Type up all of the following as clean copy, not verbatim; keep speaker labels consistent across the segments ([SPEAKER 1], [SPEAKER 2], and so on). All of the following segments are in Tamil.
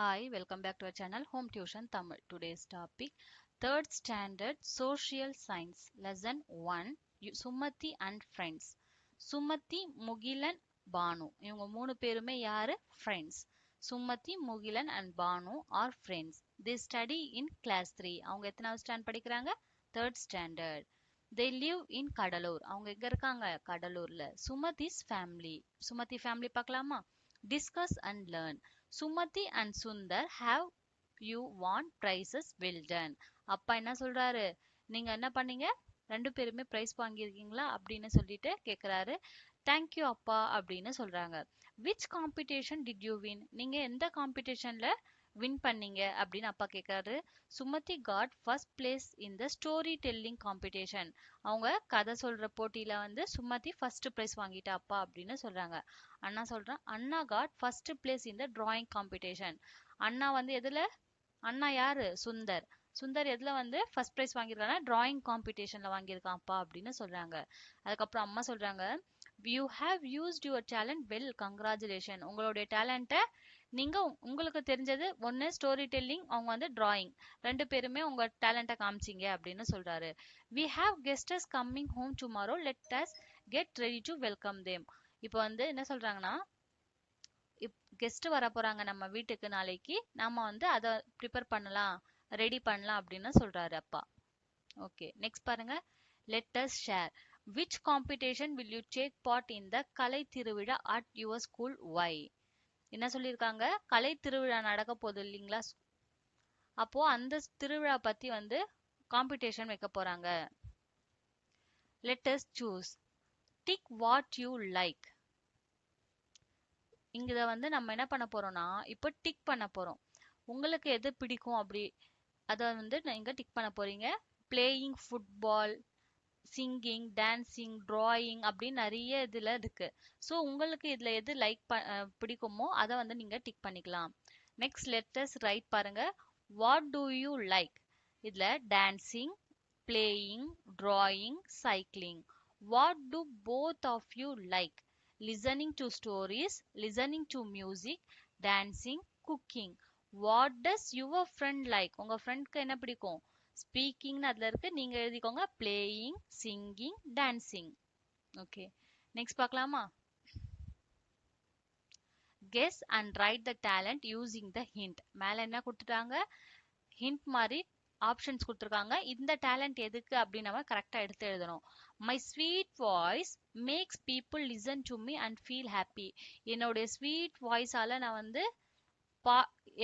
[SPEAKER 1] Hi, welcome back to our channel Home Tuition Tamil. Today's topic Third Standard Social Science Lesson 1 Sumathi and Friends. Sumathi, Mugilan, Banu. இவங்க மூணு பேருமே யாரு? Friends. Sumathi, Mugilan and Banu are friends. They study in class 3. அவங்க எத்தனாவது ஸ்டாண்ட் படிக்கிறாங்க? Third standard. They live in Kadalur. அவங்க எங்க இருக்காங்க? கடலூர்ல. Sumathi's family. Sumathi family பார்க்கலாமா? Discuss and learn. Sumathi and Sundar have you won prizes well done. அப்பா என்ன சொல்றாரு? நீங்க என்ன பண்ணீங்க? ரெண்டு பேருமே பிரைஸ் வாங்கியிருக்கீங்களா அப்படின்னு சொல்லிட்டு கேக்குறாரு. தேங்க்யூ அப்பா அப்படின்னு சொல்றாங்க. Which competition did you win? நீங்க எந்த காம்படிஷன்ல வின் பண்ணீங்க அப்படின்னு அப்பா கேக்குறாரு. Sumathi got first place in the story telling competition. அவங்க கதை சொல்ற போட்டியில வந்து சுமதி ஃபர்ஸ்ட் பிரைஸ் வாங்கிட்டா அப்பா அப்படின்னு சொல்றாங்க. அண்ணா சொல்றான் அண்ணா got first place in the drawing competition. அண்ணா வந்து எதுல? அண்ணா யாரு? சுந்தர். சுந்தர் எதுல வந்து ஃபர்ஸ்ட் பிரைஸ் வாங்கியிருக்காங்கன்னா டிராயிங் காம்படிஷன்ல வாங்கியிருக்கான்ப்பா அப்படின்னு சொல்றாங்க. அதுக்கப்புறம் அம்மா சொல்றாங்க you have used your talent well congratulation. உங்களுடைய டேலண்ட்டை நீங்க உங்களுக்கு தெரிஞ்சது ஒன்னு ஸ்டோரி டெல்லிங், அவங்க வந்து டிராயிங், ரெண்டு பேருமே உங்க டேலண்ட்டை காமிச்சிங்க அப்படின்னு சொல்றாரு. We have guests coming home tomorrow let us get ready to welcome them. இப்போ வந்து என்ன சொல்றாங்கன்னா கெஸ்ட் வர போறாங்க நம்ம வீட்டுக்கு நாளைக்கு, நாம வந்து அதை ப்ரிப்பேர் பண்ணலாம், ரெடி பண்ணலாம் அப்படின்னு சொல்றாரு அப்பா. ஓகே, நெக்ஸ்ட் பாருங்க. Let us share. Which competition will you take part in the Kalai Thiruvizha at your school வை? என்ன சொல்லியிருக்காங்க? கலை திருவிழா நடக்க போகுது இல்லைங்களா? அப்போ அந்த திருவிழா பத்தி வந்து காம்படிஷன் வைக்க போறாங்க. Let us choose. Tick what you like. இங்க வந்து நம்ம என்ன பண்ண போறோம்னா இப்போ டிக் பண்ண போறோம். உங்களுக்கு எது பிடிக்கும் அப்படி அதை வந்து நீங்க டிக் பண்ண போறீங்க. Playing football, singing, dancing, drawing அப்படின்னு நிறைய இதுல இருக்கு. ஸோ உங்களுக்கு இதுல எது பிடிக்குமோ அதை வந்து நீங்க டிக் பண்ணிக்கலாம். நெக்ஸ்ட் லெட்டர்ஸ் ரைட் பாருங்க. What do you like? இதுல dancing, playing, drawing, cycling. What do both of you like? Listening to stories, listening to music, dancing, cooking. What does your friend like? உங்க ஃப்ரெண்ட்க்கு என்ன பிடிக்கும்? ஸ்பீக்கிங்னு அதுல இருக்கு, நீங்க எழுதிக்கோங்க. Playing, singing, dancing. Okay, next பார்க்கலாமா? Guess and write the talent using the hint. மேல என்ன கொடுத்துட்டாங்க? ஹிண்ட் மாதிரி ஆப்ஷன்ஸ் கொடுத்துருக்காங்க. இந்த டேலண்ட் எதுக்கு அப்படின்னு நம்ம கரெக்டா எடுத்து எழுதணும். My sweet voice makes people listen to me and feel happy. என்னுடைய ஸ்வீட் வாய்ஸால நான் வந்து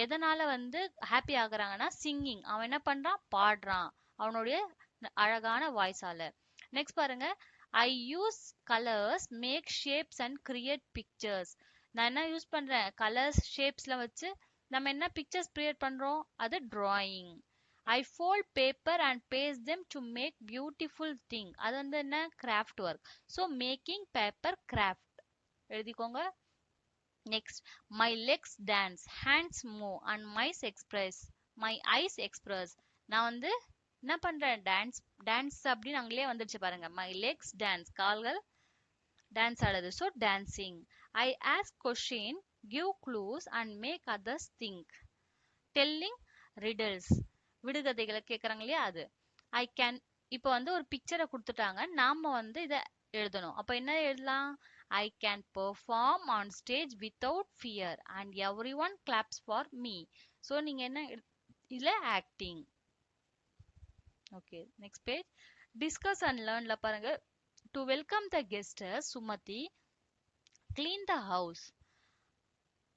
[SPEAKER 1] எதனால வந்து ஹாப்பி ஆகுறாங்கன்னா சிங்கிங். அவன் என்ன பண்றான்? பாடுறான் அவனுடைய அழகான வாய்ஸால. நெக்ஸ்ட் பாருங்க. I use colours make shapes and create pictures. நான் என்ன யூஸ் பண்றேன்? கலர்ஸ் ஷேப்ஸ்ல வச்சு நம்ம என்ன பிக்சர்ஸ் கிரியேட் பண்றோம்? அது drawing. I fold paper and paste them to make beautiful thing. அது வந்து என்ன? Craft work. So making paper craft எழுதிக்கோங்க. Next my legs dance, hands move and mice express, my eyes express. நான் வந்து என்ன பண்றேன்? டான்ஸ். டான்ஸ் அப்படின்னு அங்கேயே வந்துருச்சு பாருங்க. மை லெக்ஸ் டான்ஸ், கால்கள் டான்ஸ் ஆடுது. So dancing. I ask question, give clues and make others think. Telling riddles, விடுகதைகளை கேட்குறாங்க இல்லையா அது. I can. இப்போ வந்து ஒரு பிக்சரை கொடுத்துட்டாங்க, நாம வந்து இதை எழுதணும். அப்போ என்ன எழுதலாம்? I can perform on stage without fear and every one claps for me. So நீங்க என்ன இதுல acting. Okay, next page. Discuss and லேர்ன்ல பாருங்க. To welcome the guests Sumathi clean the house,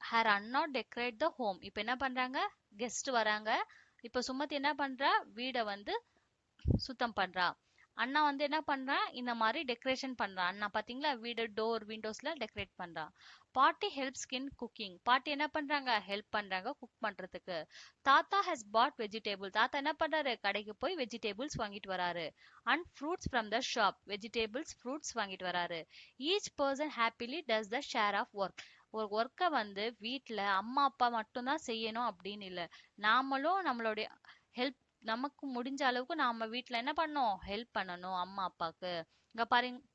[SPEAKER 1] her அண்ணா டெக்கரேட் த ஹோம். இப்போ என்ன பண்றாங்க? கெஸ்ட் வராங்க. இப்போ சுமதி என்ன பண்றா? வீடை வந்து சுத்தம் பண்றா. அண்ணா வந்து என்ன பண்றா? இந்த மாதிரி டெக்கரேஷன் பண்றா. அண்ணா பாத்தீங்களா? வீடு டோர் விண்டோஸ்ல டெக்கரேட் பண்றா. பாட்டி ஹெல்ப்ஸ் இன் குக்கிங். பாட்டி என்ன பண்றாங்க? ஹெல்ப் பண்றாங்க குக் பண்றதுக்கு. தாத்தா ஹஸ் பாட் வெஜிடேபிள். தாத்தா என்ன பண்றாரு? கடைக்கு போய் வெஜிடேபிள்ஸ் வாங்கிட்டு வராரு. And fruits from the shop. Vegetables fruits வாங்கிட்டு வராரு. Each person happily does the share of work. ஒரு ஒர்க்கை வந்து வீட்டுல அம்மா அப்பா மட்டும்தான் செய்யணும் அப்படின்னு இல்லை, நாமளும் நம்மளுடைய ஹெல்ப், நமக்கு முடிஞ்ச அளவுக்கு நாம வீட்ல என்ன பண்ணோம்? ஹெல்ப் பண்ணணும் அம்மா அப்பாக்கு. இங்க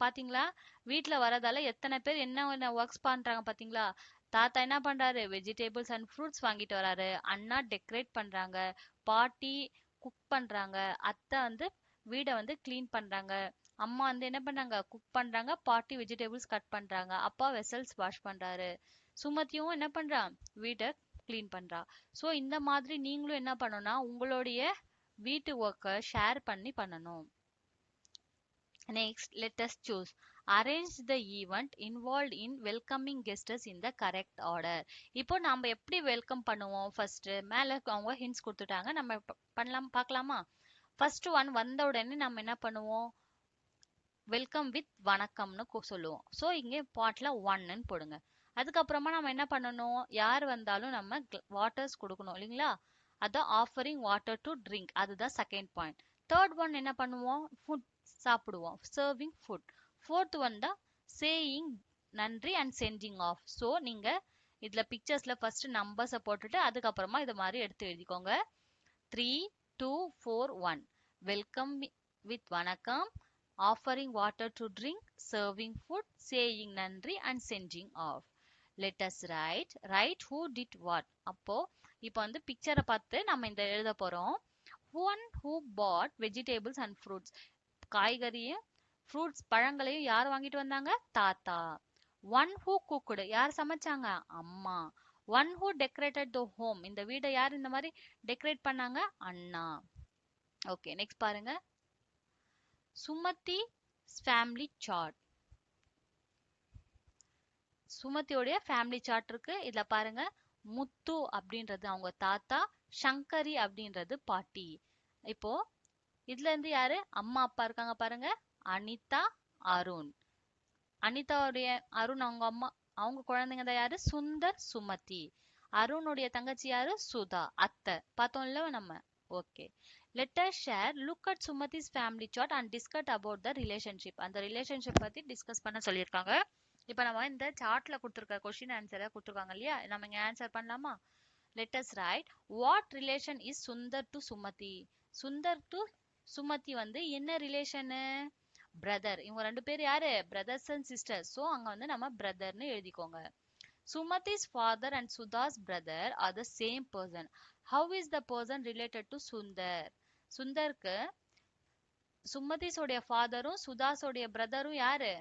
[SPEAKER 1] பாத்தீங்களா? வீட்ல வரதால எத்தனை பேர் என்ன ஒர்க்ஸ் பண்றாங்க பாத்தீங்களா? தாத்தா என்ன பண்றாரு, வெஜிடபிள்ஸ் அண்ட் ஃப்ரூட்ஸ் வாங்கிட்டு வராரு. அண்ணா டெக்கரேட் பண்றாங்க. பாட்டி குக் பண்றாங்க. அத்தை வந்து வீடை வந்து கிளீன் பண்றாங்க. அம்மா வந்து என்ன பண்ணாங்க, குக் பண்றாங்க. பாட்டி வெஜிடபிள்ஸ் கட் பண்றாங்க. அப்பா வெசல்ஸ் வாஷ் பண்றாரு. சுமதியும் என்ன பண்றா, வீட்டை கிளீன் பண்றா. சோ இந்த மாதிரி நீங்களும் என்ன பண்ணணும்னா உங்களுடைய வீட்டு ஒர்க்கை ஷேர் பண்ணி பண்ணணும். Next, let us choose. Arrange the event involved in welcoming guests in the correct order. இப்போ நாம எப்படி வெல்கம் பண்ணுவோம்? ஃபர்ஸ்ட் மேல அவங்க ஹிண்ட்ஸ் கொடுத்துட்டாங்க, நம்ம பண்ணலாம், பார்க்கலாமா? ஃபர்ஸ்ட் ஒன் வந்த உடனே நம்ம என்ன பண்ணுவோம், வெல்கம் வித் வணக்கம்னு சொல்லுவோம். ஸோ இங்கே பாட்ல ஒன்னு போடுங்க. அதுக்கப்புறமா நம்ம என்ன பண்ணணும், யார் வந்தாலும் நம்ம வாட்டர்ஸ் கொடுக்கணும் இல்லைங்களா? அதான் ஆஃபரிங் வாட்டர் டு ட்ரிங்க், அதுதான் செகண்ட் பாயிண்ட். தேர்ட் ஒன் என்ன பண்ணுவோம், ஃபுட் சாப்பிடுவோம், சர்விங் ஃபுட். ஃபோர்த் ஒன் தான் சேயிங் நன்றி அண்ட் சென்டிங் ஆஃப். ஸோ நீங்க இதுல பிக்சர்ஸ்ல ஃபர்ஸ்ட் நம்பர்ஸை போட்டுட்டு அதுக்கப்புறமா இதை மாதிரி எடுத்து எழுதிக்கோங்க. 3, 2, 4, 1. வெல்கம் வித் வணக்கம், offering water to drink, serving food, saying நன்றி and sending off. let us write who did what. அப்போ இப்போ வந்து பிக்சரை பார்த்து நம்ம இந்த எழுத போறோம். one who bought vegetables and fruits. காய்கறியும் ஃப்ரூட்ஸ் பழங்களையும் யார் வாங்கிட்டு வந்தாங்க, தாத்தா. one who cooked, யார் சமைச்சாங்க, அம்மா. one who decorated the home, இந்த வீடை யார் இந்த மாதிரி டெக்கரேட் பண்ணாங்க, அண்ணா. ஓகே, நெக்ஸ்ட் பாருங்க. Sumathi family chart. சுமதியோடைய ஃபேமிலி சார்ட் இருக்கு. இதுல பாருங்க, முத்து அப்படின்றது அவங்க தாத்தா, சங்கரி அப்படின்றது பாட்டி. இப்போ இதுல இருந்து யாரு அம்மா அப்பா இருக்காங்க பாருங்க, அனிதா, அருண். அனிதாவுடைய அருண் அவங்க அம்மா, அவங்க குழந்தைங்க தான் யாரு, சுந்தர், சுமதி. அருணுடைய தங்கச்சி யாரு, சுதா, அத்தை. பார்த்தோம்ல நம்ம. Okay, let us share, look at Sumati's family chart and discuss about the relationship. அந்த ரிலேஷன்ஷிப் பத்தி டிஸ்கஸ் பண்ண சொல்லியிருக்காங்க. இப்போ நம்ம இந்த சார்ட்ல கொடுத்துருக்க கொஸ்டின் ஆன்சரை கொடுத்துருக்காங்க இல்லையா, நம்ம இங்க ஆன்சர் பண்ணலாமா? let us write, what relation is Sundar to Sumathi. Sundar to Sumathi வந்து என்ன ரிலேஷனு, பிரதர். இவங்க ரெண்டு பேர் யாரு, பிரதர்ஸ் அண்ட் சிஸ்டர்ஸ். ஸோ அங்க வந்து நம்ம பிரதர்னு எழுதிக்கோங்க. Sumati's father and Sudha's brother are the same person. How is the person related to Sundar? சுந்தருக்கு சுமதிஸோடைய ஃபாதரும் சுதாஸோடைய பிரதரும் யாரு,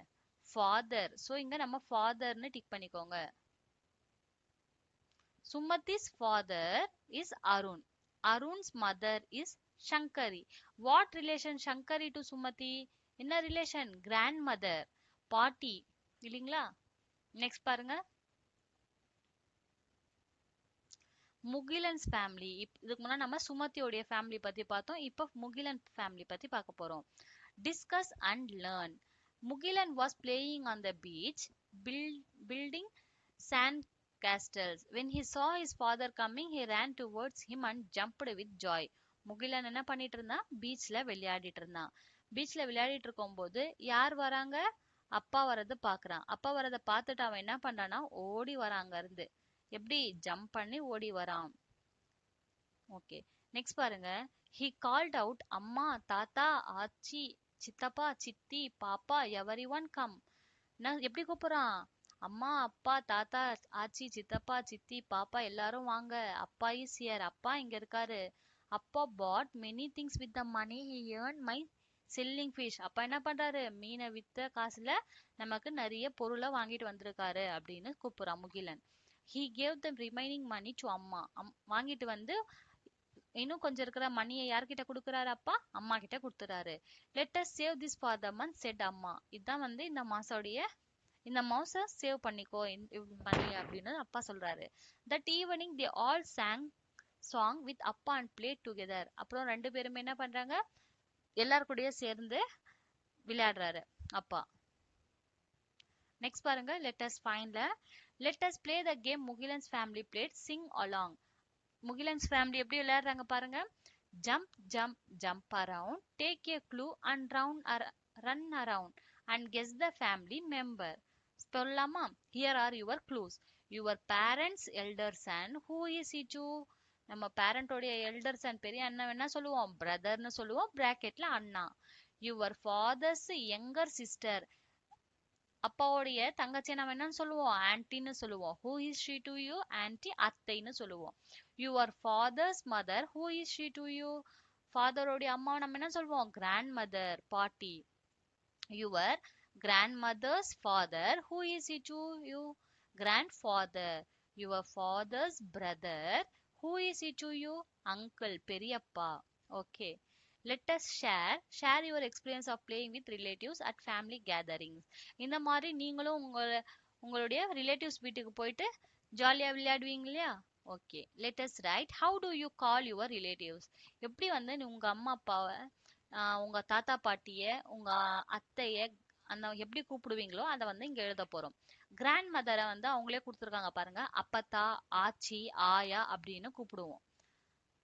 [SPEAKER 1] ஃபாதர். ஸோ இங்க நம்ம ஃபாதர்னு டிக் பண்ணிக்கோங்க. Sumati's father is Arun. Arun's mother is Shankari. What relation Shankari to Sumati? என்ன ரிலேஷன், கிராண்ட் மதர், பாட்டி இல்லைங்களா? நெக்ஸ்ட் பாருங்க, முகிலன்ஸ் ஃபேமிலி. இதுக்கு முன்னாடி நம்ம சுமதியோடைய ஃபேமிலி பத்தி பார்த்தோம். இப்போ முகிலன் ஃபேமிலி பத்தி பார்க்க போறோம். Discuss and learn. Mugilan was playing on the beach, building sand castles. When he saw his father coming, he ran towards him and jumped with joy. Mugilan என்ன பண்ணிட்டு இருந்தான், பீச்ல விளையாடிட்டு இருந்தான். பீச்ல விளையாடிட்டு இருக்கும் போது யார் வராங்க, அப்பா வரது பாக்குறான். அப்பா வரத பார்த்துட்டு அவன் என்ன பண்றான்னா ஓடி வராங்க இருந்து. எப்படி, ஜம்ப் பண்ணி ஓடி வரான். ஓகே, நெக்ஸ்ட் பாருங்க. he called out, அம்மா, தாத்தா, ஆச்சி, சித்தப்பா, சித்தி, பாப்பா, everyone come. எப்படி கூப்பிடுறான், அம்மா, அப்பா, தாத்தா, ஆச்சி, சித்தப்பா, சித்தி, பாப்பா எல்லாரும் வாங்க, அப்பா இஸ் ஹியர், அப்பா இங்க இருக்காரு. அப்பா bought many things with the money he earned my selling fish. அப்பா என்ன பண்றாரு, மீனை வித்த காசுல நமக்கு நிறைய பொருளை வாங்கிட்டு வந்திருக்காரு அப்படின்னு கூப்பிடுறான் Mugilan. he gave the remaining money to அம்மா. வாங்கிட்டு வந்து இன்னும் கொஞ்சம் இருக்கிற மணியை யார்கிட்ட கொடுக்குறாரு, அப்பா அம்மா கிட்ட கொடுத்துறாரு. let us save this for the month said அம்மா. இதுதான் வந்து இந்த மாசோடைய, இந்த மாச சேவ் பண்ணிக்கோ மணி அப்படின்னு அப்பா சொல்றாரு. that evening they all sang song with அப்பா and played together. அப்புறம் ரெண்டு பேருமே என்ன பண்றாங்க, எல்லார் கூடயே சேர்ந்து விளையாடுறாரு அப்பா. நெக்ஸ்ட் பாருங்க, let us find, let us play the game Mugilan's family played, sing along. Mugilan's family எப்படி விளையாடுறாங்க பாருங்க. jump jump jump around, take a clue and run around and guess the family member. சொல்லலாமா? here are your clues. your parents elder son, who is he to? நம்ம பேரண்டோடைய எல்டர் சன் பெரிய அண்ணன் என்ன சொல்லுவோம், பிரதர்னு சொல்லுவோம், பிராக்கெட்ல அண்ணா. your father's younger sister, அப்பாவுடைய தங்கச்சியை நம்ம என்னன்னு சொல்லுவோம்? ஆன்ட்டின்னு சொல்லுவோம். Who is she to you? Aunty, அத்தைன்னு சொல்லுவோம். Your father's mother, who is she to you? ஃபாதரோடைய அம்மாவை நம்ம என்ன சொல்லுவோம்? கிராண்ட் மதர், பாட்டி. Your grandmother's father, who is he to you? Grandfather. Your father's brother, who is he to you? Uncle, பெரியப்பா. Okay. Let us share your experience of playing with relatives at family gatherings. இந்த மாதிரி நீங்களும் உங்களுடைய ரிலேட்டிவ்ஸ் வீட்டுக்கு போயிட்டு ஜாலியா விளையாடுவீங்க இல்லையா? Okay. Let us right. How to you call your relatives? எப்படி வந்து உங்க அம்மா அப்பாவை, உங்க தாத்தா பாட்டிய, உங்க அத்தைய அந்த எப்படி கூப்பிடுவீங்களோ அதை வந்து இங்க எழுத போறோம். கிராண்ட் மதரை வந்து அவங்களே கொடுத்துருக்காங்க பாருங்க. அப்பத்தா, ஆச்சி, ஆயா அப்படின்னு கூப்பிடுவோம்.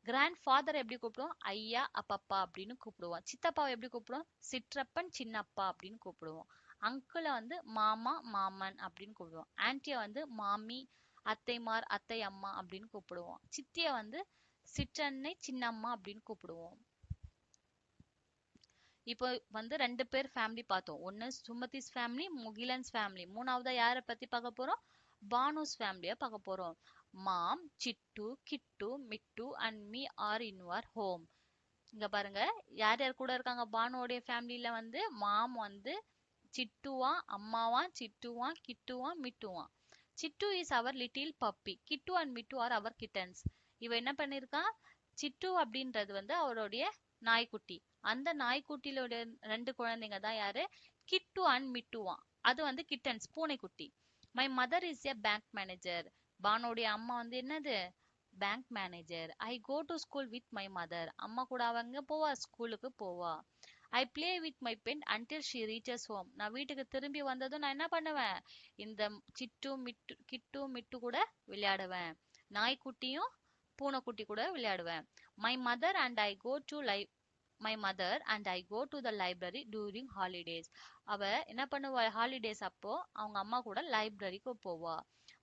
[SPEAKER 1] கிராண்ட் ஃபாதர் எப்படி கூப்பிடுவோம்? ஐயா, அப்பப்பா அப்படின்னு கூப்பிடுவோம். சித்தப்பாவை எப்படி கூப்பிடுவோம்? சிற்றப்பன், சின்னப்பா அப்படின்னு கூப்பிடுவோம். அங்கிளை வந்து மாமா, மாமன் அப்படின்னு கூப்பிடுவோம். ஆன்ட்டிய வந்து மாமி, அத்தைமார், அத்தை அம்மா அப்படின்னு கூப்பிடுவோம். சித்திய வந்து சிற்றன்னை, சின்னம்மா அப்படின்னு கூப்பிடுவோம். இப்போ வந்து 2 பேர் ஃபேமிலி பார்த்தோம். ஒன்னு சுமதிஸ் ஃபேமிலி, முகிலன்ஸ் ஃபேமிலி. மூணாவதா யாரை பத்தி பார்க்க போறோம்? பானுஸ் ஃபேமிலிய பார்க்க போறோம். Mom, Chittu, Kittu, Mittu and me are in your home. இங்க பாருங்க, யார் யார் கூட இருக்காங்க? பானுவோடைய ஃபேமிலியில வந்து மாம் வந்து சிட்டுவா, அம்மாவா, சிட்டுவா, கிட்டுவா, மிட்டுவா. Chittu is our little puppy. Kittu and Mittu are our kittens. இவ என்ன பண்ணிருக்கா? சிட்டு அப்படின்றது வந்து அவருடைய நாய்க்குட்டி. அந்த நாய்க்குட்டியோட 2 குழந்தைங்க தான் யாரு? கிட்டு அண்ட் மிட்டுவா. அது வந்து கிட்டன்ஸ், பூனைக்குட்டி. My mother is a bank manager. பானுடைய அம்மா வந்து என்னது? Bank manager. I go to school with my mother. அம்மா கூட அவங்க போவா, ஸ்கூலுக்கு போவா. I play with my pen until she reaches home. நான் வீட்டுக்கு திரும்பி வந்ததும் நான் என்ன பண்ணுவேன்? இந்த கிட்டு மிட்டு கூட விளையாடுவேன். நாய்க்குட்டியும் பூனைக்குட்டி கூட விளையாடுவேன். My mother and I go to my mother and I go to the library during holidays. அவ என்ன பண்ணுவா? ஹாலிடேஸ் அப்போ அவங்க அம்மா கூட லைப்ரரிக்கு போவா.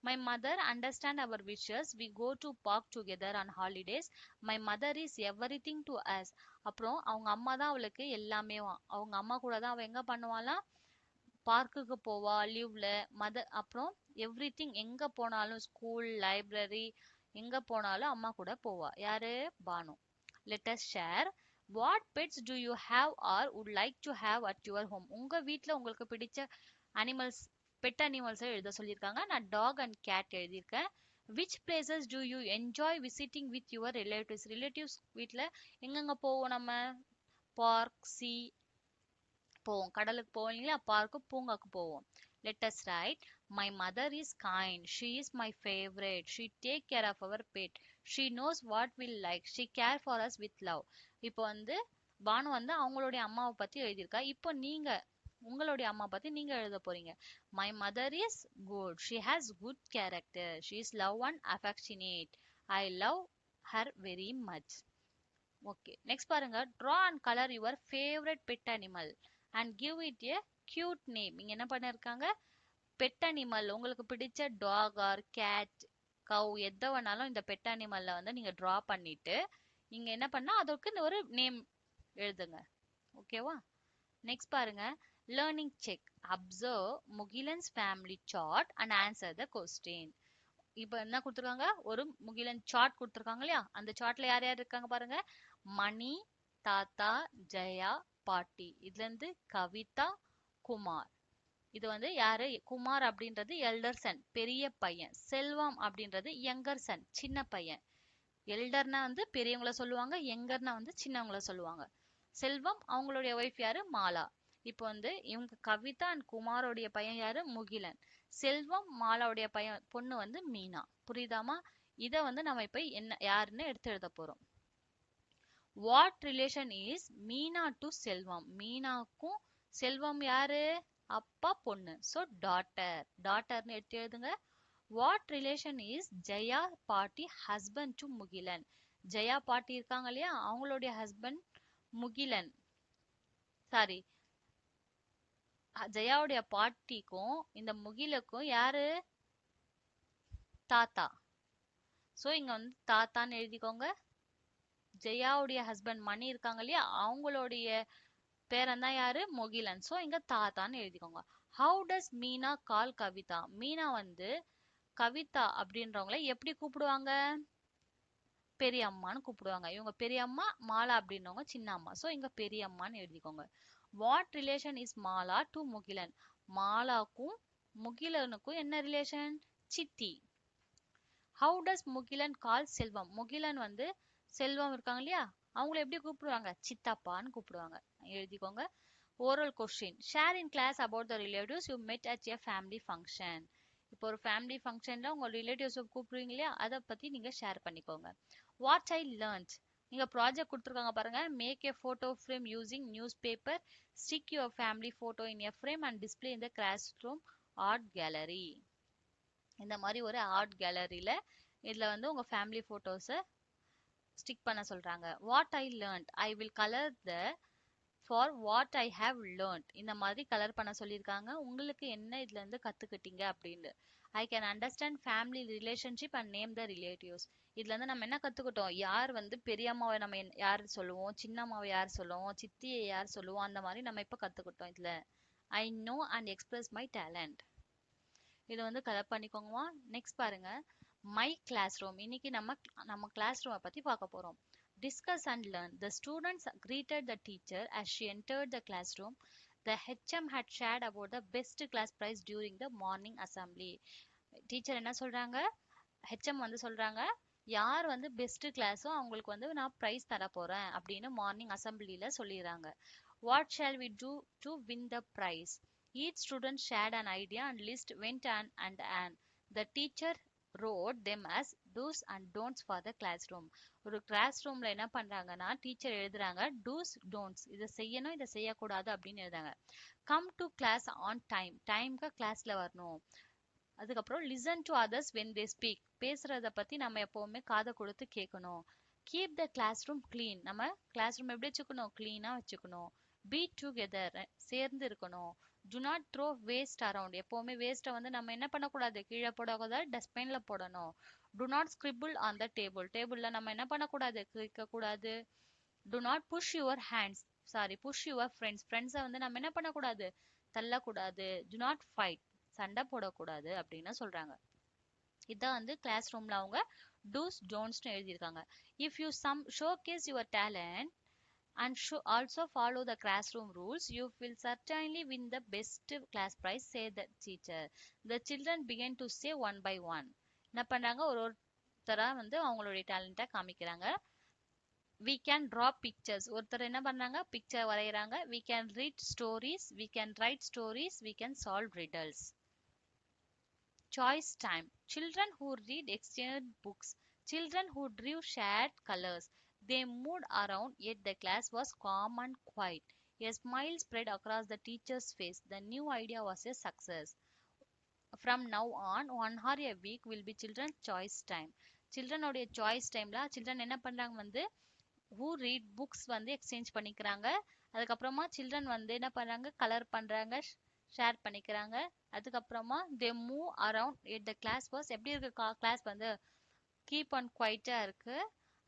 [SPEAKER 1] My mother understand our wishes. We go to park together on holidays. My mother is everything to us. அப்புறம் அவங்க அம்மா தான் அவளுக்கு எல்லாமே. அவங்க அம்மா கூட தான் அவ எங்க பண்ணுவாளாம்? பார்க்குக்கு போவா லீவ்ல. அப்புறம் எவ்ரிதிங், எங்க போனாலும், ஸ்கூல், லைப்ரரி, எங்க போனாலும் அம்மா கூட போவா. யாரு? Banu. Let us share. What pets do you have or would like to have at your home? உங்க வீட்ல உங்களுக்கு பிடிச்ச அனிமல்ஸ், பெட் அனிமல்ஸ் எழுத சொல்லியிருக்காங்க. நான் டாக் அண்ட் கேட் எழுதியிருக்கேன். Which places to you enjoy visiting with your relatives? Relatives வீட்ல எங்கெங்க போவோம் நம்ம? பார்க், சி போவோம், கடலுக்கு போவோம் இல்லையா? பார்க்கு, பூங்காக்கு போவோம். Let us write. My mother is kind. She is my favourite. She take care of our pet. She knows what will like. She care for us with love. இப்போ வந்து பானு வந்து அவங்களுடைய அம்மாவை பத்தி எழுதியிருக்கா. இப்போ நீங்க உங்களுடைய அம்மா பத்தி நீங்க எழுத போறீங்க. My mother is good. She has good character. She is love and affectionate. I love her very much. Okay, next பாருங்க. draw and color your favorite pet animal and give it a cute name. இங்க என்ன பண்ணிருக்காங்க? பெட் அனிமல், உங்களுக்கு பிடிச்ச டாக் ஆர் கேட், கவ், எத வேணாலும் இந்த பெட் அனிமல்ல வந்து நீங்க டிரா பண்ணிட்டு நீங்க என்ன பண்ணா அதுக்கு ஒரு நேம் எழுதுங்க. ஓகேவா? நெக்ஸ்ட் பாருங்க. Learning check. Observe Mugilan's family chart and answer the question. இப்ப என்ன கொடுத்துருக்காங்க? ஒரு முகிலன் சார்ட் கொடுத்துருக்காங்க இல்லையா? அந்த சார்ட்ல யார் யார் இருக்காங்க பாருங்க. மணி, தாத்தா, ஜெயா, பாட்டி. இதுல இருந்து கவிதா, குமார். இது வந்து யாரு? குமார் அப்படின்றது எல்டர் சன், பெரிய பையன். செல்வம் அப்படின்றது யங்கர் சன், சின்ன பையன். எல்டர்னா வந்து பெரியவங்கள சொல்லுவாங்க, யங்கர்னா வந்து சின்னவங்கள சொல்லுவாங்க. செல்வம், அவங்களுடைய ஒய்ஃப் யாரு? மாலா. இப்போ வந்து இவங்க கவிதா அண்ட் குமாரோடைய பையன் யாரு? முகிலன். செல்வம், மாலாவுடைய பையன் பொண்ணு வந்து மீனா. புரியுதாமா? இத வந்து நம்ம இப்ப என்ன யாருன்னு எடுத்து எழுத போறோம். What relation is Meena to Selvam? மீனாக்கும் செல்வம் யாரு? அப்பா, பொண்ணு. So daughter. டாட்டர்னு எடுத்து எழுதுங்க. வாட் ரிலேஷன் இஸ் ஜெயா பாட்டி ஹஸ்பண்ட் டு முகிலன்? ஜெயா பாட்டி இருக்காங்க இல்லையா? அவங்களுடைய ஹஸ்பண்ட் முகிலன். சாரி, ஜெயாவுடைய பாட்டிக்கும் இந்த முகிலுக்கும் யாரு? தாத்தா. சோ இங்க வந்து தாத்தான்னு எழுதிக்கோங்க. ஜெயாவுடைய ஹஸ்பண்ட் மணி இருக்காங்க இல்லையா? அவங்களுடைய பேரன் தான் யாரு? முகிலன். சோ இங்க தாத்தான்னு எழுதிக்கோங்க. How does Meena call Kavitha? Meena வந்து கவிதா அப்படின்றவங்கள எப்படி கூப்பிடுவாங்க? பெரியம்மான்னு கூப்பிடுவாங்க. இவங்க பெரியம்மா, மாலா அப்படின்னவங்க சின்ன அம்மா. ஸோ இங்க பெரியம்மான்னு எழுதிக்கோங்க. What relation is Mala to Mugilan? மாலாக்கும் முகிலனுக்கும் என்ன ரிலேஷன்? சித்தி. How does Mugilan call Selvam? Mugilan வந்து செல்வம் இருக்காங்க இல்லையா, அவங்கள எப்படி கூப்பிடுவாங்க? சித்தப்பான்னு கூப்பிடுவாங்க. எழுதிக்கோங்க. Oral question. Share in class about the relatives you met at a family function. இப்போ ஒரு ஃபேமிலி ஃபங்க்ஷன்ல உங்க ரிலேட்டிவ்ஸ் கூப்பிடுவீங்க இல்லையா, அதை பத்தி நீங்க ஷேர் பண்ணிக்கோங்க. What I learnt. நீங்க ப்ராஜெக்ட் கொடுத்துருக்காங்க பாருங்க. Make a photo frame using newspaper. Stick your family photo in a frame and display in the classroom art gallery. இந்த மாதிரி ஒரு ஆர்ட் கேலரியில இதுல வந்து உங்க ஃபேமிலி போட்டோஸை ஸ்டிக் பண்ண சொல்றாங்க. What I learnt. I will colour the for what I have learnt. இந்த மாதிரி கலர் பண்ண சொல்லியிருக்காங்க. உங்களுக்கு என்ன இதுல இருந்து கத்துக்கிட்டீங்க அப்படின்னு. ஐ can understand family relationship and name the relatives. இதுல இருந்து நம்ம என்ன கத்துக்கிட்டோம்? யார் வந்து பெரியம்மாவை நம்ம யார் சொல்லுவோம், சின்னம்மாவை யார் சொல்லுவோம், சித்தியை யார் சொல்லுவோம், அந்த மாதிரி நம்ம இப்ப கத்துக்கிட்டோம் இதுல. I know and express my talent. இது வந்து கலர் பண்ணிக்கோங்கம்மா. நெக்ஸ்ட் பாருங்க. My classroom. இன்னைக்கு நம்ம கிளாஸ் ரூமை பத்தி பார்க்க போறோம். Discuss and learn. The students greeted the teacher as she entered the classroom. The HM had shared about the best class prize during the morning assembly. Teacher என்ன சொல்றாங்க? ஹெச்எம் வந்து சொல்றாங்க, யார் வந்து பெஸ்ட் கிளாஸோ அவங்களுக்கு வந்து நான் ப்ரைஸ் தர போறேன் அப்படின்னு மார்னிங் அசம்பிளில சொல்லிடுறாங்க. What shall we do to win the prize? Each student shared an idea and list went and the teacher wrote them as do's and don'ts for the classroom. ஒரு கிளாஸ் ரூம்ல என்ன பண்றாங்கன்னா டீச்சர் எழுதுறாங்க do's don'ts, இதை செய்யணும் இதை செய்யக்கூடாது அப்படின்னு எழுதுறாங்க. Come to class on time. டைம்க்கு கிளாஸ்ல வரணும். அதுக்கப்புறம் listen to others when they speak. பேசுறத பத்தி நம்ம எப்பவுமே காதை கொடுத்து கேட்கணும். Keep the classroom clean. நம்ம கிளாஸ் ரூம் எப்படி வச்சுக்கணும்? கிளீனா வச்சுக்கணும். Be together. சேர்ந்து இருக்கணும். Do not throw waste around. எப்பவுமே வேஸ்ட்டை வந்து நம்ம என்ன பண்ணக்கூடாது? கீழே போடக்கூடாது, டஸ்ட்பின்ல போடணும். Do not scribble on the table. டேபிள்ல நம்ம என்ன பண்ணக்கூடாது? கிழிக்க கூடாது. Do not push your hands, push your friends. ஃப்ரெண்ட்ஸை வந்து நம்ம என்ன பண்ணக்கூடாது? தள்ளக்கூடாது. Do not fight. சண்டை போடக்கூடாது அப்படின்னு சொல்றாங்க. இதான் வந்து கிளாஸ் ரூம்ல அவங்க டூஸ் டோன்ட்ஸ்னு எழுதியிருக்காங்க. If you showcase your talent and also follow the classroom rules, you will certainly win the best class prize, said the teacher. The children began to say one by one. என்ன பண்றாங்க? ஒரு ஒருத்தரா வந்து அவங்களுடைய டேலண்ட்டை காமிக்கிறாங்க. we can draw pictures. ஒருத்தர் என்ன பண்றாங்க? Picture வரைகிறாங்க. we can read stories, we can write stories, we can solve riddles. Choice time. Children who read exchanged books. Children who drew shared colors. They moved around, yet the class was calm and quiet. A smile spread across the teacher's face. The new idea was a success. From now on, 1 hour a week will be children's choice time. சில்ட்ரனுடைய சாய்ஸ் டைம்ல சில்ட்ரன் என்ன பண்றாங்க வந்து who read books வந்து எக்ஸ்சேஞ்ச் பண்ணிக்கிறாங்க. அதுக்கப்புறமா சில்ட்ரன் வந்து என்ன பண்றாங்க? கலர் பண்றாங்க, ஷேர் பண்ணிக்கிறாங்க. அதுக்கப்புறமா they move around at the class was எப்படி இருக்கு? கிளாஸ் வந்து கீப் அண்ட் குவைட்டா இருக்கு.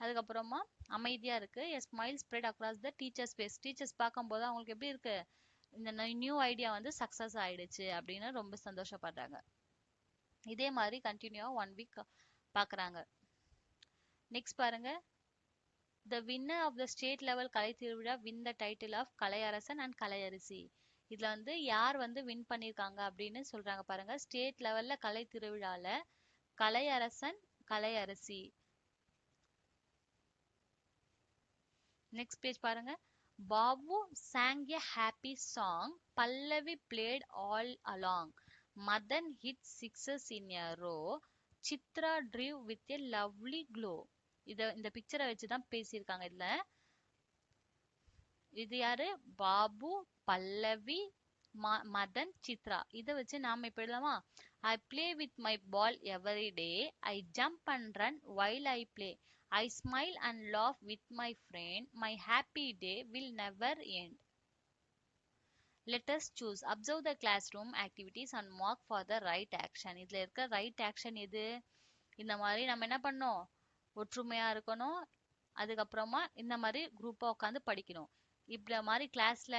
[SPEAKER 1] அதுக்கப்புறமா அமைதியா இருக்கு. a smile spread across the teacher's face. Teachers பார்க்கும்போது அவங்களுக்கு எப்படி இருக்கு? இந்த நியூ ஐடியா வந்து சக்சஸ் ஆயிடுச்சு அப்படின்னு ரொம்ப சந்தோஷப்படுறாங்க. இதே மாதிரி கண்டினியூவா 1 வீக் பாக்குறாங்க. நெக்ஸ்ட் பாருங்க. The winner of the state level கலை திருவிழா win the title of Kalaiyarasan and Kalaiyarasi. இதுல வந்து யார் வந்து வின் பண்ணிருக்காங்க அப்படின்னு சொல்றாங்க பாருங்க. ஸ்டேட் லெவல்ல கலை திருவிழால கலையரசன், கலையரசி. நெக்ஸ்ட் பேஜ் பாருங்க. Babu sang a happy song. Pallavi played all along. Madan hit sixes in a row. Chitra drew with a lovely glow. இந்த பிக்சரை வச்சுதான் பேசியிருக்காங்க. இது யாரு? பாபு, பல்லவி, மதன், சித்ரா. இதை வச்சு நாம இப்ப எழுதலாமா? I play with my ball every day. I jump and run while I play. I smile and laugh with my friend. My happy day will never end. Let us choose. Observe the classroom activities and mark for the right action. இதுல இருக்க ரைட் ஆக்ஷன் எது? இந்த மாதிரி நம்ம என்ன பண்ணோம்? ஒற்றுமையா இருக்கணும். அதுக்கப்புறமா இந்த மாதிரி குரூப்பா உட்காந்து படிக்கணும். இப்படி மாதிரி கிளாஸ்ல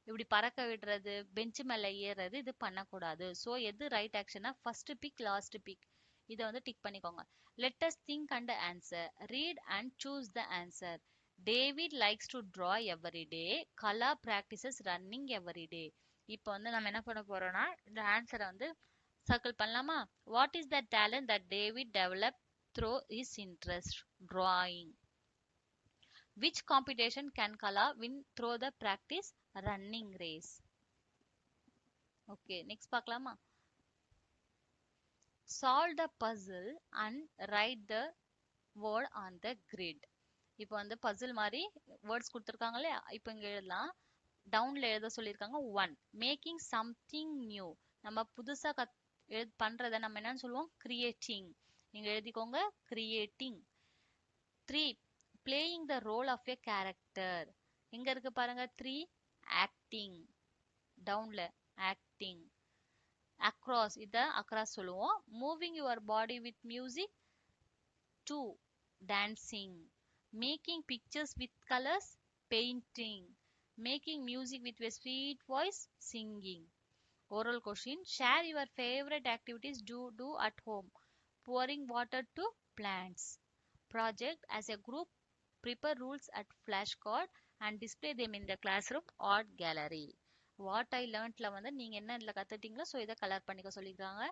[SPEAKER 1] இப்படி பறக்க விடுறது, பெஞ்ச் மேல ஏறுறது இது பண்ணக்கூடாது. ஸோ எது ரைட் ஆக்ஷனா ஃபர்ஸ்ட் பிக் லாஸ்ட் பிக் இதை வந்து டிக் பண்ணிக்கோங்க. Let us think and answer. Read and choose the answer. David likes to draw every day. Kala practises running every day. இப்போ வந்து நம்ம என்ன பண்ண போறோம்னா இந்த ஆன்சரை வந்து சர்க்கிள் பண்ணலாமா? What is the talent that David develop through his interest drawing? Which competition can Kala win through the practice running race? Okay, next பார்க்கலாமா? Solve the puzzle and write the word on the grid. இப்போ வந்து பசில் மாதிரி வேர்ட்ஸ் கொடுத்துருக்காங்க இல்லையா? இப்போ இங்க எழுதலாம். டவுன்ல எழுத சொல்லியிருக்காங்க. 1 மேக்கிங் சம்திங் நியூ. நம்ம புதுசா பண்றதை நம்ம என்னன்னு சொல்லுவோம்? கிரியேட்டிங். நீங்க எழுதிக்கோங்க creating. 3 playing the role of a character. எங்க இருக்கு பாருங்க 3 acting. டவுன்ல acting. across இத across சொல்லுவோம். moving your body with music. 2 dancing. making pictures with colors. painting. making music with a sweet voice. singing. Oral question. Share your favorite activities do at home. Pouring water to plants. Project. As a group, prepare rules at flashcard and display them in the classroom art gallery. What I லேர்ன்ட்ல வந்து நீங்க என்ன இதுல கத்துட்டீங்களோ ஸோ இதை கலர் பண்ணிக்க சொல்லியிருக்காங்க.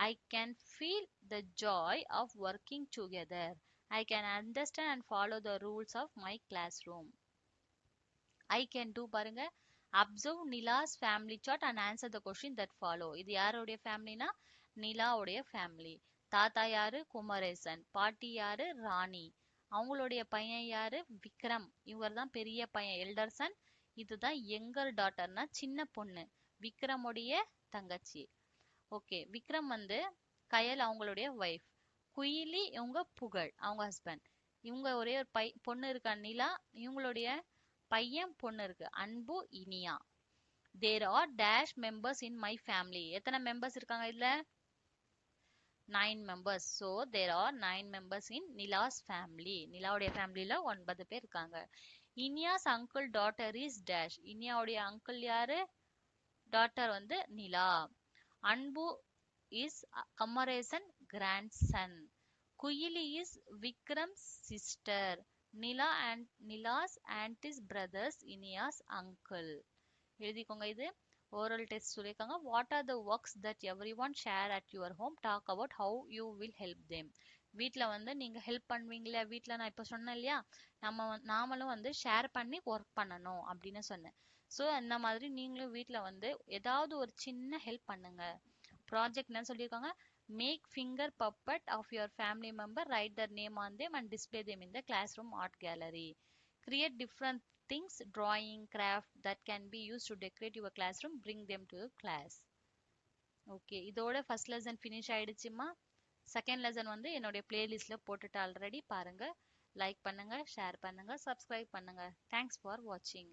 [SPEAKER 1] I can feel the joy of working together. I can understand and follow the rules of my classroom. I can do பாருங்க. Observe Nila's family chart and answer the question that follow. இது யாருடைய ஃபேமிலினா நிலாவுடைய ஃபேமிலி. தாத்தா யாரு? குமரேசன். பாட்டி யாரு? ராணி. அவங்களுடைய பையன் யாரு? விக்ரம். இவர் தான் பெரிய பையன் எல்டர் சன். இதுதான் யங்கர் டாட்டர்னா சின்ன பொண்ணு, விக்ரமுடைய தங்கச்சி. ஓகே, விக்ரம் வந்து கயல் அவங்களுடைய ஒய்ஃப். குயிலி இவங்க புகழ் அவங்க ஹஸ்பண்ட். இவங்க ஒரே ஒரு பொண்ணு இருக்கா நிலா. இவங்களுடைய பையன் பொண்ணு இருக்கு Anbu Iniya. There are dash members in my family. எத்தனை மெம்பர்ஸ் இருக்காங்க இதுல? 9 members. So there are 9 members in Nila's family. நிலாவுடைய ஃபேமிலில 9 பேர் இருக்காங்க. Iniya's uncle daughter is dash. இனியாவுடைய அங்கிள் யாரு? டாட்டர் வந்து Nila. Anbu is Kamaresan grandson. Kuyili is Vikram sister. Nila and Nila's and is brothers Iniya's uncle. எழுதிக்கோங்க. இது ஓரல் டெஸ்ட் சொல்லியிருக்காங்க. What are the works that every one share at your home. Talk about how you will help them. வீட்டில் வந்து நீங்கள் ஹெல்ப் பண்ணுவீங்களா? வீட்டில் நான் இப்போ சொன்னேன் இல்லையா, நாமளும் வந்து ஷேர் பண்ணி ஒர்க் பண்ணணும் அப்படின்னு சொன்னேன். ஸோ அந்த மாதிரி நீங்களும் வீட்டில் வந்து ஏதாவது ஒரு சின்ன ஹெல்ப் பண்ணுங்க. ப்ராஜெக்ட் என்ன சொல்லியிருக்காங்க? Make finger puppet of your family member, write their name on them and display them in the classroom art gallery. Create different things, drawing, craft that can be used to decorate your classroom. Bring them to class. Okay, இதோட ஃபர்ஸ்ட் லெசன் ஃபினிஷ் ஆயிடுச்சுமா. செகண்ட் லெசன் வந்து என்னுடைய பிளேலிஸ்ட்ல போட்டுட்டு ஆல்ரெடி பாருங்க. லைக் பண்ணுங்க, ஷேர் பண்ணுங்க, சப்ஸ்கிரைப் பண்ணுங்க. தேங்க்ஸ் ஃபார் வாட்சிங்.